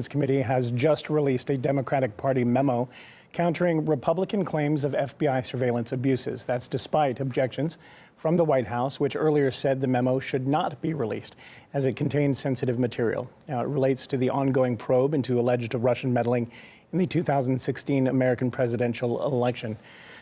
Committee has just released a Democratic Party memo countering Republican claims of FBI surveillance abuses. That's despite objections from the White House, which earlier said the memo should not be released as it contains sensitive material. Now, it relates to the ongoing probe into alleged Russian meddling in the 2016 American presidential election.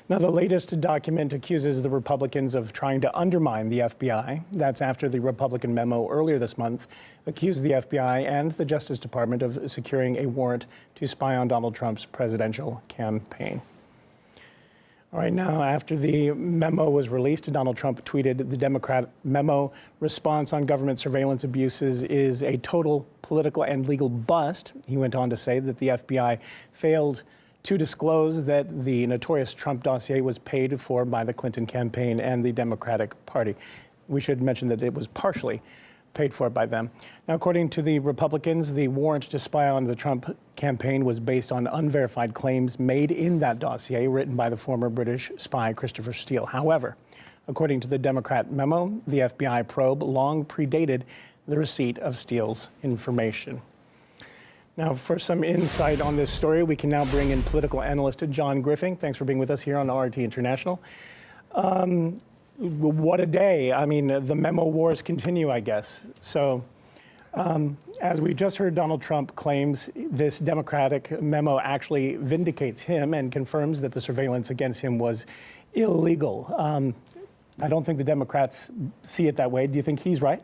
Now, the latest document accuses the Republicans of trying to undermine the FBI. That's after the Republican memo earlier this month accused the FBI and the Justice Department of securing a warrant to spy on Donald Trump's presidential campaign. All right, now, after the memo was released, Donald Trump tweeted, "The Democrat memo response on government surveillance abuses is a total political and legal bust." He went on to say that the FBI failed to disclose that the notorious Trump dossier was paid for by the Clinton campaign and the Democratic Party. We should mention that it was partially paid for by them. Now, according to the Republicans, the warrant to spy on the Trump campaign was based on unverified claims made in that dossier written by the former British spy Christopher Steele. However, according to the Democrat memo, the FBI probe long predated the receipt of Steele's information. Now, for some insight on this story, we can now bring in political analyst John Griffin. Thanks for being with us here on RT International. What a day. I mean, the memo wars continue, I guess. So, as we just heard, Donald Trump claims this Democratic memo actually vindicates him and confirms that the surveillance against him was illegal. I don't think the Democrats see it that way. Do you think he's right?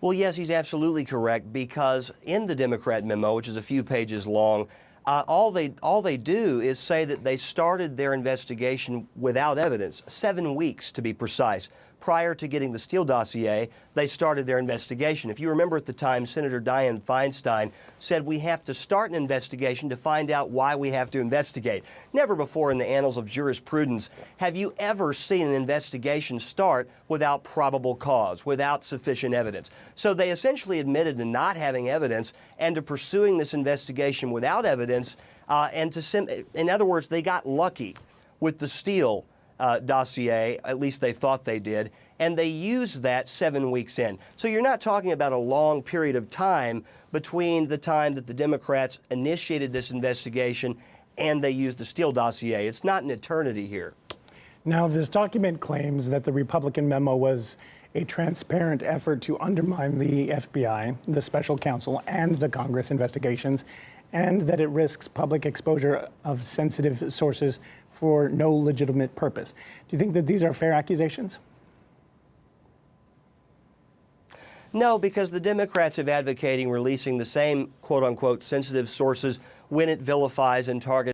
Well, yes, he's absolutely correct, because in the Democrat memo, which is a few pages long, all they do is say that they started their investigation without evidence, 7 weeks to be precise. Prior to getting the Steele dossier, they started their investigation. If you remember at the time, Senator Dianne Feinstein said we have to start an investigation to find out why we have to investigate. Never before in the annals of jurisprudence have you ever seen an investigation start without probable cause, without sufficient evidence. So they essentially admitted to not having evidence and to pursuing this investigation without evidence, in other words, they got lucky with the Steele dossier, at least they thought they did, and they used that 7 weeks in. So you're not talking about a long period of time between the time that the Democrats initiated this investigation and they used the Steele dossier. It's not an eternity here. Now, this document claims that the Republican memo was a transparent effort to undermine the FBI, the special counsel, and the Congress investigations, and that it risks public exposure of sensitive sources for no legitimate purpose. Do you think that these are fair accusations? No, because the Democrats have advocating releasing the same quote-unquote sensitive sources when it vilifies and targets